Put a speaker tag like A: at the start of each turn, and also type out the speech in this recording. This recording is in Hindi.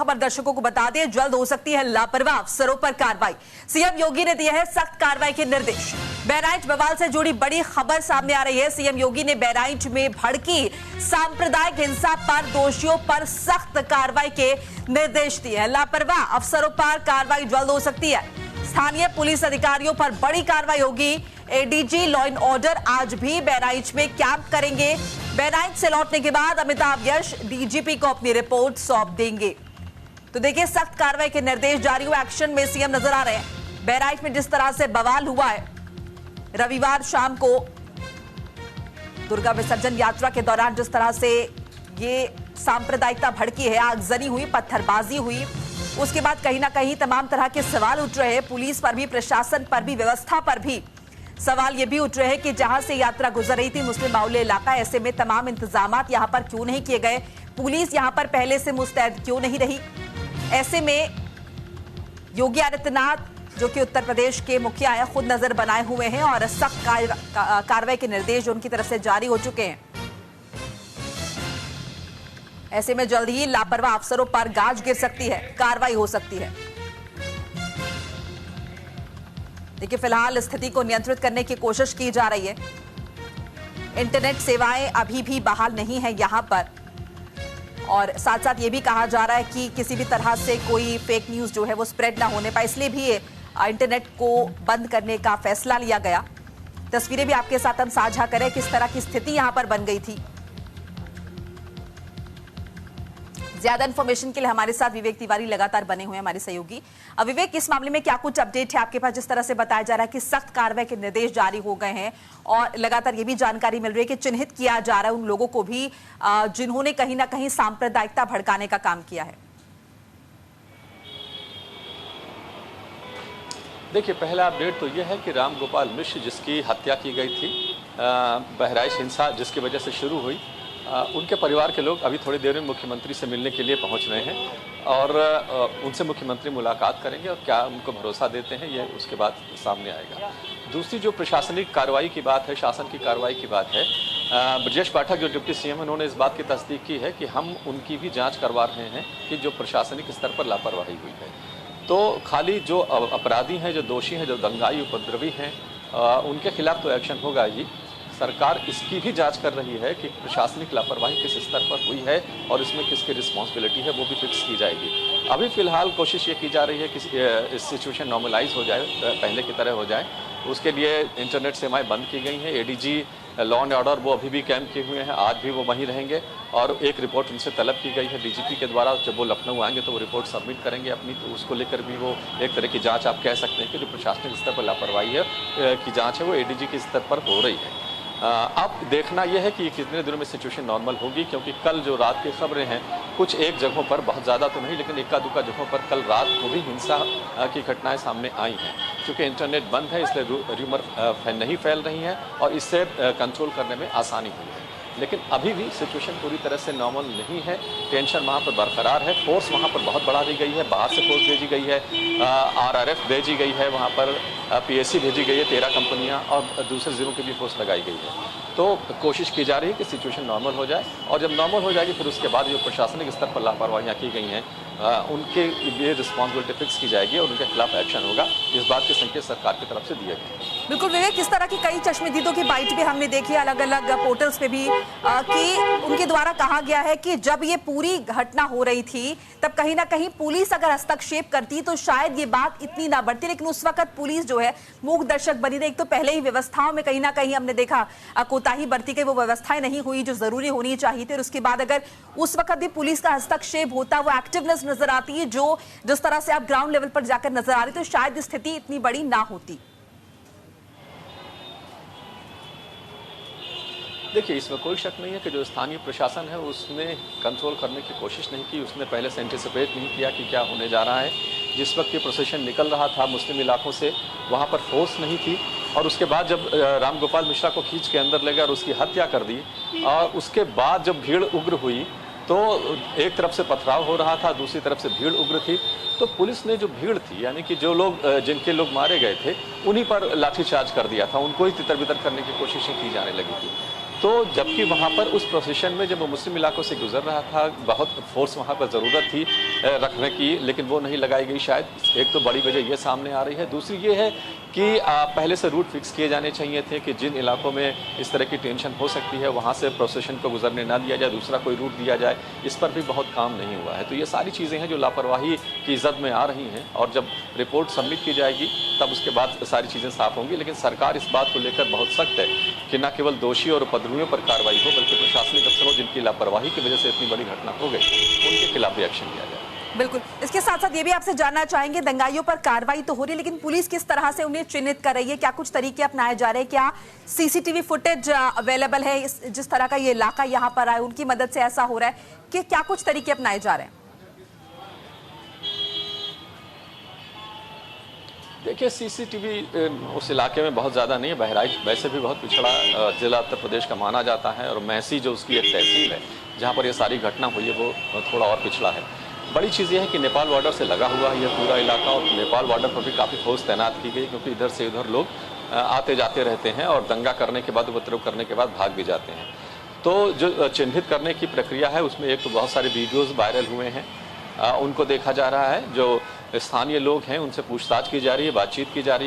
A: खबर दर्शकों को बता दें, जल्द हो सकती है लापरवाह अफसरों पर कार्रवाई। सीएम योगी ने दिए हैं सख्त कार्रवाई के निर्देश। बहराइच बवाल से जुड़ी बड़ी खबर सामने आ रही है। सीएम योगी ने बहराइच में भड़की सांप्रदायिक हिंसा पर दोषियों पर सख्त कार्रवाई के निर्देश दिए हैं। लापरवाह अफसरों पर कार्रवाई जल्द हो सकती है। स्थानीय पुलिस अधिकारियों पर बड़ी कार्रवाई होगी। एडीजी लॉ एंड ऑर्डर आज भी बहराइच में कैंप करेंगे। बहराइच से लौटने के बाद अमिताभ यश डीजीपी को अपनी रिपोर्ट सौंप देंगे। तो देखिए, सख्त कार्रवाई के निर्देश जारी हुए। एक्शन में सीएम नजर आ रहे हैं। बहराइच में जिस तरह से बवाल हुआ है, रविवार शाम को दुर्गा विसर्जन यात्रा के दौरान जिस तरह से ये सांप्रदायिकता भड़की है, आगजनी हुई, पत्थरबाजी हुई, उसके बाद कहीं ना कहीं तमाम तरह के सवाल उठ रहे हैं। पुलिस पर भी, प्रशासन पर भी, व्यवस्था पर भी सवाल ये भी उठ रहे हैं कि जहां से यात्रा गुजर रही थी मुस्लिम बाहुल्य इलाका, ऐसे में तमाम इंतजामात यहां पर क्यों नहीं किए गए? पुलिस यहां पर पहले से मुस्तैद क्यों नहीं रही? ऐसे में योगी आदित्यनाथ, जो कि उत्तर प्रदेश के मुखिया हैं, खुद नजर बनाए हुए हैं और सख्त कार्रवाई के निर्देश उनकी तरफ से जारी हो चुके हैं। ऐसे में जल्द ही लापरवाह अफसरों पर गाज गिर सकती है, कार्रवाई हो सकती है। देखिए, फिलहाल स्थिति को नियंत्रित करने की कोशिश की जा रही है। इंटरनेट सेवाएं अभी भी बहाल नहीं है यहां पर, और साथ साथ ये भी कहा जा रहा है कि किसी भी तरह से कोई फेक न्यूज जो है वो स्प्रेड ना होने पाए, इसलिए भी इंटरनेट को बंद करने का फैसला लिया गया। तस्वीरें भी आपके साथ हम साझा करें किस तरह की स्थिति यहां पर बन गई थी। ज्यादा इंफॉर्मेशन के लिए हमारे साथ विवेक तिवारी लगातार बने हुए हैं, हमारे सहयोगी। अब विवेक, इस मामले में क्या कुछ अपडेट है आपके पास? जिस तरह से बताया जा रहा है कि सख्त कार्रवाई के निर्देश जारी हो गए हैं और लगातार ये भी जानकारी मिल रही है कि चिन्हित किया जा रहा है उन लोगों को भी जिन्होंने कहीं ना कहीं सांप्रदायिकता भड़काने का काम किया है।
B: देखिए, पहला अपडेट तो यह है कि राम गोपाल मिश्र, जिसकी हत्या की गई थी, बहराइच हिंसा जिसकी वजह से शुरू हुई, उनके परिवार के लोग अभी थोड़ी देर में मुख्यमंत्री से मिलने के लिए पहुंच रहे हैं और उनसे मुख्यमंत्री मुलाकात करेंगे और क्या उनको भरोसा देते हैं, ये उसके बाद सामने आएगा। दूसरी जो प्रशासनिक कार्रवाई की बात है, शासन की कार्रवाई की बात है, ब्रजेश पाठक जो डिप्टी सीएम, उन्होंने इस बात की तस्दीक की है कि हम उनकी भी जाँच करवा रहे हैं कि जो प्रशासनिक स्तर पर लापरवाही हुई है। तो खाली जो अपराधी हैं, जो दोषी हैं, जो दंगाई उपद्रवी हैं, उनके खिलाफ तो एक्शन होगा ही। सरकार इसकी भी जांच कर रही है कि प्रशासनिक लापरवाही किस स्तर पर हुई है और इसमें किसकी रिस्पॉन्सिबिलिटी है, वो भी फिक्स की जाएगी। अभी फिलहाल कोशिश ये की जा रही है कि इस सिचुएशन नॉर्मलाइज हो जाए, पहले की तरह हो जाए। उसके लिए इंटरनेट सेवाएं बंद की गई हैं। एडीजी लॉ एंड ऑर्डर वो अभी भी कैंप किए हुए हैं, आज भी वो वहीं रहेंगे और एक रिपोर्ट उनसे तलब की गई है डीजीपी के द्वारा। जब वो लखनऊ आएंगे तो वो रिपोर्ट सबमिट करेंगे अपनी, तो उसको लेकर भी वो एक तरह की जांच आप कह सकते हैं कि जो प्रशासनिक स्तर पर लापरवाही है की जांच है वो एडीजी के स्तर पर हो रही है। अब देखना यह है कि कितने दिनों में सिचुएशन नॉर्मल होगी, क्योंकि कल जो रात की खबरें हैं, कुछ एक जगहों पर, बहुत ज़्यादा तो नहीं लेकिन इक्का दुक्का जगहों पर कल रात को भी हिंसा की घटनाएं सामने आई हैं। क्योंकि इंटरनेट बंद है इसलिए र्यूमर नहीं फैल रही हैं और इससे कंट्रोल करने में आसानी हुई है। लेकिन अभी भी सिचुएशन पूरी तरह से नॉर्मल नहीं है। टेंशन वहाँ पर बरकरार है। फोर्स वहाँ पर बहुत बढ़ा दी गई है, बाहर से फोर्स भेजी गई है, आरआरएफ भेजी गई है, वहाँ पर पीएससी भेजी गई है, 13 कंपनियाँ और दूसरे ज़िलों की भी फोर्स लगाई गई है। तो कोशिश की जा रही है कि सिचुएशन नॉर्मल हो जाए और जब नॉर्मल हो जाएगी फिर उसके बाद जो प्रशासनिक स्तर पर लापरवाहियाँ की गई हैं उनके लिए रिस्पॉन्सिबिलिटी फिक्स की जाएगी और उनके खिलाफ एक्शन होगा। इस बात के संकेत सरकार की तरफ से दिए गए।
A: बिल्कुल विवेक, इस तरह की कई चश्मदीदों की बाइट भी हमने देखी अलग अलग पोर्टल्स पे भी कि उनके द्वारा कहा गया है कि जब ये पूरी घटना हो रही थी तब कहीं ना कहीं पुलिस अगर हस्तक्षेप करती तो शायद ये बात इतनी ना बढ़ती, लेकिन उस वक्त पुलिस जो है मूक दर्शक बनी रही। एक तो पहले ही व्यवस्थाओं में कहीं ना कहीं हमने देखा कोताही बरती गई, वो व्यवस्थाएं नहीं हुई जो जरूरी होनी चाहिए थी, और उसके बाद अगर उस वक्त भी पुलिस का हस्तक्षेप होता, वो एक्टिवनेस नजर आती है जो जिस तरह से आप ग्राउंड लेवल पर जाकर नजर आ रही, तो शायद स्थिति इतनी बड़ी ना होती।
B: देखिए, इसमें कोई शक नहीं है कि जो स्थानीय प्रशासन है उसने कंट्रोल करने की कोशिश नहीं की, उसने पहले से एंटिसिपेट नहीं किया कि क्या होने जा रहा है। जिस वक्त ये प्रोसेशन निकल रहा था मुस्लिम इलाकों से, वहाँ पर फोर्स नहीं थी और उसके बाद जब राम गोपाल मिश्रा को खींच के अंदर ले गया और उसकी हत्या कर दी और उसके बाद जब भीड़ उग्र हुई तो एक तरफ से पथराव हो रहा था, दूसरी तरफ से भीड़ उग्र थी, तो पुलिस ने जो भीड़ थी यानी कि जो लोग जिनके लोग मारे गए थे उन्हीं पर लाठीचार्ज कर दिया था, उनको ही तितर बितर करने की कोशिशें की जाने लगी थी। तो जबकि वहाँ पर उस प्रोसेशन में जब वो मुस्लिम इलाकों से गुजर रहा था, बहुत फोर्स वहाँ पर ज़रूरत थी रखने की, लेकिन वो नहीं लगाई गई। शायद एक तो बड़ी वजह ये सामने आ रही है। दूसरी ये है कि पहले से रूट फिक्स किए जाने चाहिए थे कि जिन इलाकों में इस तरह की टेंशन हो सकती है वहाँ से प्रोसेशन को गुजरने ना दिया जाए, दूसरा कोई रूट दिया जाए। इस पर भी बहुत काम नहीं हुआ है। तो ये सारी चीज़ें हैं जो लापरवाही की जद में आ रही हैं, और जब रिपोर्ट सबमिट की जाएगी तब उसके बाद सारी चीज़ें साफ होंगी। लेकिन सरकार इस बात को लेकर बहुत सख्त है कि न केवल दोषी और उपद्रवियों पर कार्रवाई हो, बल्कि प्रशासनिक अफसरों जिनकी लापरवाही की वजह से इतनी बड़ी घटना हो गई, उनके खिलाफ भी एक्शन लिया जाए।
A: बिल्कुल। इसके साथ साथ ये भी आपसे जानना चाहेंगे, दंगाइयों पर कार्रवाई तो हो रही है, लेकिन पुलिस किस तरह से उन्हें चिन्हित कर रही है? क्या कुछ तरीके अपनाए जा रहे हैं? क्या सीसीटीवी फुटेज अवेलेबल है? जिस तरह का ये इलाका यहाँ पर आए उनकी मदद से ऐसा हो रहा है कि क्या कुछ तरीके अपनाए जा रहे हैं?
B: देखिए, सीसीटीवी उस इलाके में बहुत ज़्यादा नहीं है। बहराइच वैसे भी बहुत पिछड़ा ज़िला उत्तर प्रदेश का माना जाता है, और मैसी जो उसकी एक तहसील है जहाँ पर ये सारी घटना हुई है वो थोड़ा और पिछड़ा है। बड़ी चीज़ ये है कि नेपाल बॉर्डर से लगा हुआ है ये पूरा इलाका, और नेपाल बॉर्डर पर भी काफ़ी फोर्स तैनात की गई, क्योंकि इधर से उधर लोग आते जाते रहते हैं और दंगा करने के बाद, उपद्रव करने के बाद भाग भी जाते हैं। तो जो चिन्हित करने की प्रक्रिया है उसमें एक तो बहुत सारे वीडियोज़ वायरल हुए हैं, उनको देखा जा रहा है। जो स्थानीय लोग हैं उनसे पूछताछ की जा रही है, बातचीत की जा रही है।